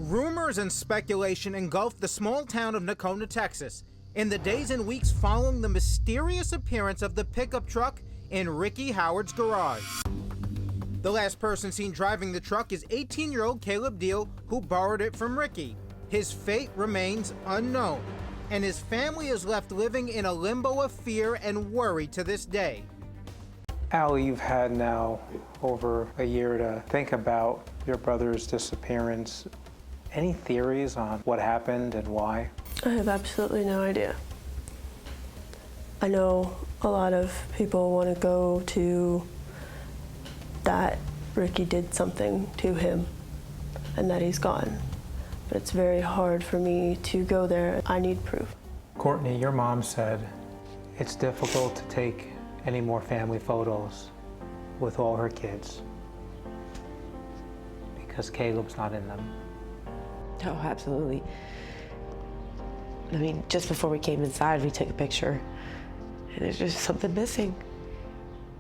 Rumors and speculation engulfed the small town of Nocona, Texas, in the days and weeks following the mysterious appearance of the pickup truck in Rickey Howard's garage. The last person seen driving the truck is 18-year-old Caleb Diehl, who borrowed it from Rickey. His fate remains unknown, and his family is left living in a limbo of fear and worry to this day. Al, you've had now over a year to think about your brother's disappearance. Any theories on what happened and why? I have absolutely no idea. I know a lot of people want to go to that Rickey did something to him and that he's gone. But it's very hard for me to go there. I need proof. Courtney, your mom said it's difficult to take any more family photos with all her kids because Caleb's not in them. Oh, absolutely. I mean, just before we came inside, we took a picture, and there's just something missing.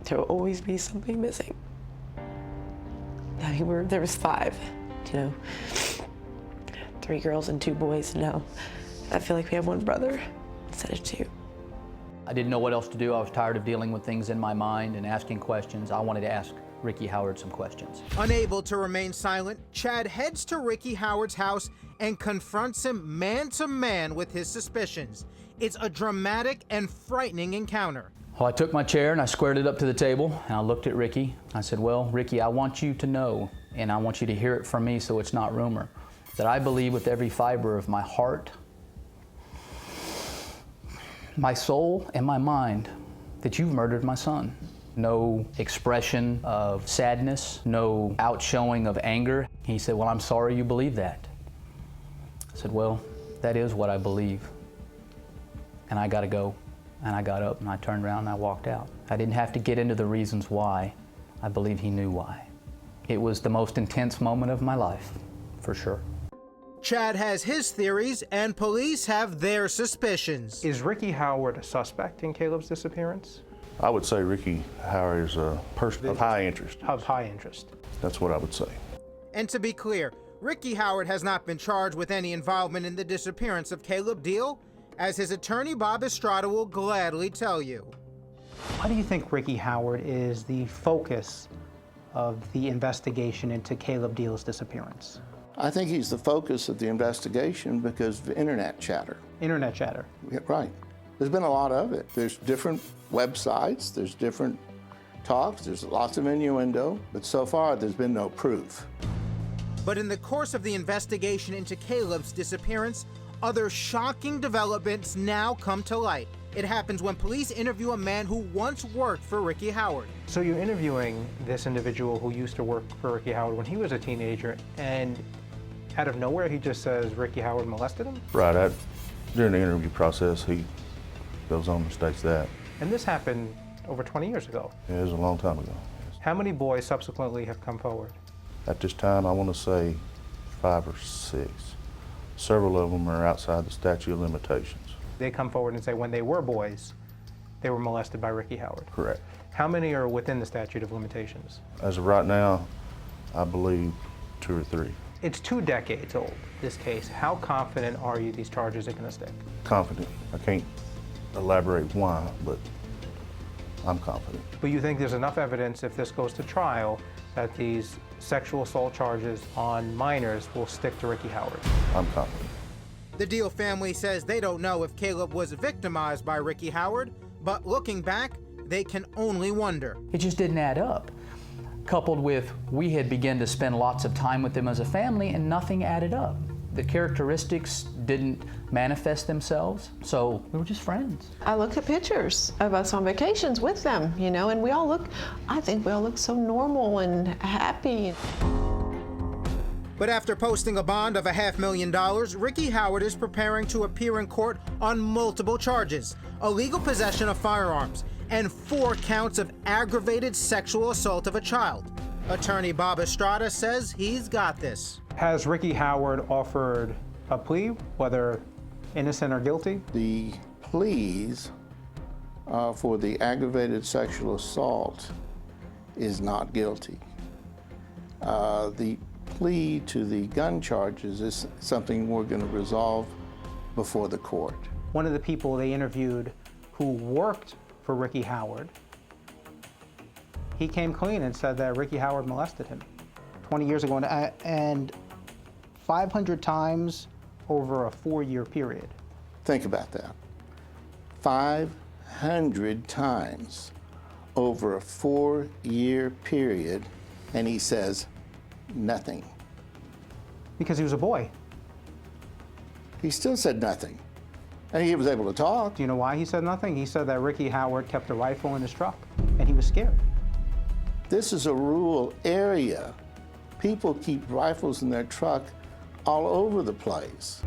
There will always be something missing. I mean, there was 5, you know, 3 girls and 2 boys. Now I feel like we have 1 brother instead of 2. I didn't know what else to do. I was tired of dealing with things in my mind and asking questions. I wanted to ask Rickey Howard some questions. Unable to remain silent, Chad heads to Rickey Howard's house and confronts him man to man with his suspicions. It's a dramatic and frightening encounter. Well, I took my chair and I squared it up to the table and I looked at Rickey. I said, well, Rickey, I want you to know, and I want you to hear it from me so it's not rumor, that I believe with every fiber of my heart, my soul, and my mind that you've murdered my son. No expression of sadness, no outshowing of anger. He said, well, I'm sorry you believe that. I said, well, that is what I believe, and I gotta go. And I got up and I turned around and I walked out. I didn't have to get into the reasons why. I believe he knew why. It was the most intense moment of my life, for sure. Chad has his theories and police have their suspicions. Is Rickey Howard a suspect in Caleb's disappearance? I would say Rickey Howard is a person of high interest. Of high interest. That's what I would say. And to be clear, Rickey Howard has not been charged with any involvement in the disappearance of Caleb Diehl, as his attorney Bob Estrada will gladly tell you. Why do you think Rickey Howard is the focus of the investigation into Caleb Diehl's disappearance? I think he's the focus of the investigation because of internet chatter. Internet chatter. Yeah, right. There's been a lot of it. There's different websites, there's different talks, there's lots of innuendo, but so far there's been no proof. But in the course of the investigation into Caleb's disappearance, other shocking developments now come to light. It happens when police interview a man who once worked for Rickey Howard. So you're interviewing this individual who used to work for Rickey Howard when he was a teenager, and out of nowhere he just says Rickey Howard molested him? Right. During the interview process, he goes on and states that. And this happened over 20 years ago. Yeah, it was a long time ago. Yes. How many boys subsequently have come forward? At this time, I want to say 5 or 6. Several of them are outside the statute of limitations. They come forward and say when they were boys, they were molested by Rickey Howard. Correct. How many are within the statute of limitations? As of right now, I believe 2 or 3. It's 2 decades old, this case. How confident are you these charges are going to stick? Confident. I can't elaborate why, but I'm confident. But you think there's enough evidence if this goes to trial that these sexual assault charges on minors will stick to Rickey Howard? I'm confident. The Diehl family says they don't know if Caleb was victimized by Rickey Howard, but looking back, they can only wonder. It just didn't add up. Coupled with, we had begun to spend lots of time with them as a family and nothing added up. The characteristics didn't manifest themselves, so we were just friends. I look at pictures of us on vacations with them, you know, and I think we all look so normal and happy. But after posting a bond of $500,000, Rickey Howard is preparing to appear in court on multiple charges: illegal possession of firearms and 4 counts of aggravated sexual assault of a child. Attorney Bob Estrada says he's got this. Has Rickey Howard offered a plea, whether innocent or guilty? The pleas for the aggravated sexual assault is not guilty. The plea to the gun charges is something we're going to resolve before the court. One of the people they interviewed who worked for Rickey Howard, he came clean and said that Rickey Howard molested him 20 years ago, and 500 times over a 4-year period. Think about that. 500 times over a 4-year period, and he says nothing. Because he was a boy. He still said nothing. And he was able to talk. Do you know why he said nothing? He said that Rickey Howard kept a rifle in his truck, and he was scared. This is a rural area. People keep rifles in their truck all over the place.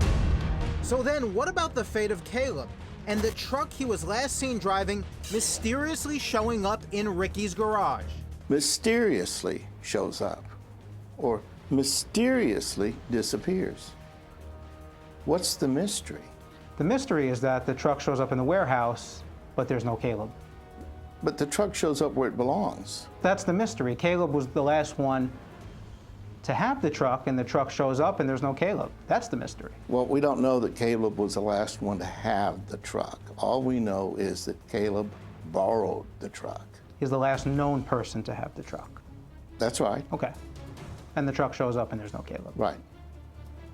So then, what about the fate of Caleb and the truck he was last seen driving mysteriously showing up in Rickey's garage? Mysteriously shows up, or mysteriously disappears. What's the mystery? The mystery is that the truck shows up in the warehouse, but there's no Caleb. But the truck shows up where it belongs. That's the mystery. Caleb was the last one to have the truck, and the truck shows up and there's no Caleb. That's the mystery. Well, we don't know that Caleb was the last one to have the truck. All we know is that Caleb borrowed the truck. He's the last known person to have the truck. That's right. Okay. And the truck shows up and there's no Caleb. Right.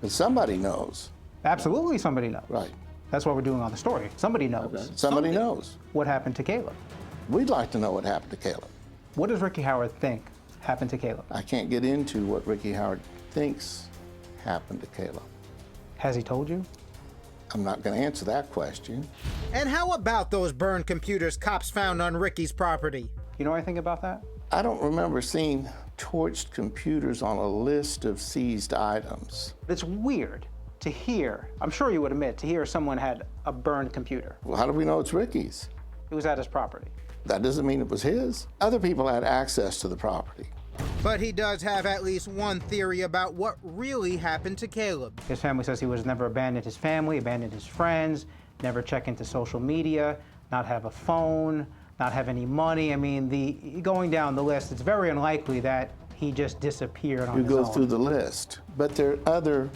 But somebody knows. Absolutely somebody knows. Right. That's what we're doing on the story. Somebody knows. Okay. Somebody knows. What happened to Caleb? We'd like to know what happened to Caleb. What does Rickey Howard think happened to Caleb? I can't get into what Rickey Howard thinks happened to Caleb. Has he told you? I'm not going to answer that question. And how about those burned computers cops found on Rickey's property? You know anything about that? I don't remember seeing torched computers on a list of seized items. It's weird to hear, I'm sure you would admit, to hear someone had a burned computer. Well, how do we know it's Rickey's? It was at his property. That doesn't mean it was his. Other people had access to the property. But he does have at least one theory about what really happened to Caleb. His family says he was never abandoned his family, abandoned his friends, never check into social media, not have a phone, not have any money. I mean, going down the list, it's very unlikely that he just disappeared on his own. You go through the list, but there are other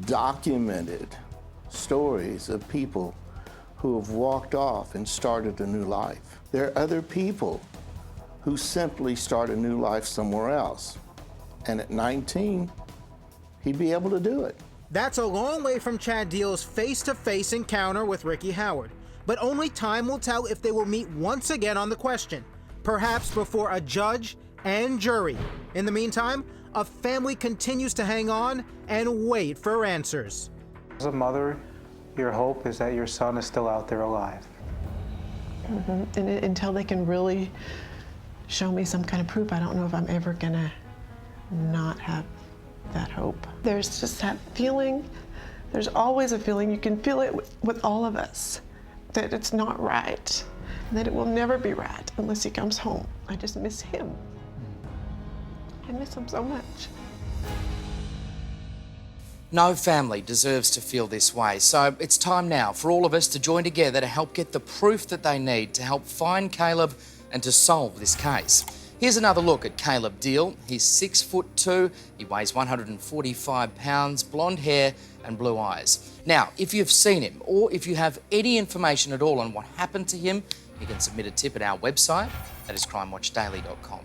documented stories of people who have walked off and started a new life. There are other people who simply start a new life somewhere else. And at 19, he'd be able to do it. That's a long way from Chad Diehl's face-to-face encounter with Rickey Howard. But only time will tell if they will meet once again on the question, perhaps before a judge and jury. In the meantime, a family continues to hang on and wait for answers. As a mother, your hope is that your son is still out there alive. Mm-hmm. And until they can really show me some kind of proof, I don't know if I'm ever gonna not have that hope. There's just that feeling, there's always a feeling, you can feel it with all of us, that it's not right, and that it will never be right unless he comes home. I just miss him. I miss him so much. No family deserves to feel this way, so it's time now for all of us to join together to help get the proof that they need to help find Caleb and to solve this case. Here's another look at Caleb Diehl. He's 6'2", he weighs 145 pounds, blonde hair and blue eyes. Now, if you've seen him or if you have any information at all on what happened to him, you can submit a tip at our website, that is crimewatchdaily.com.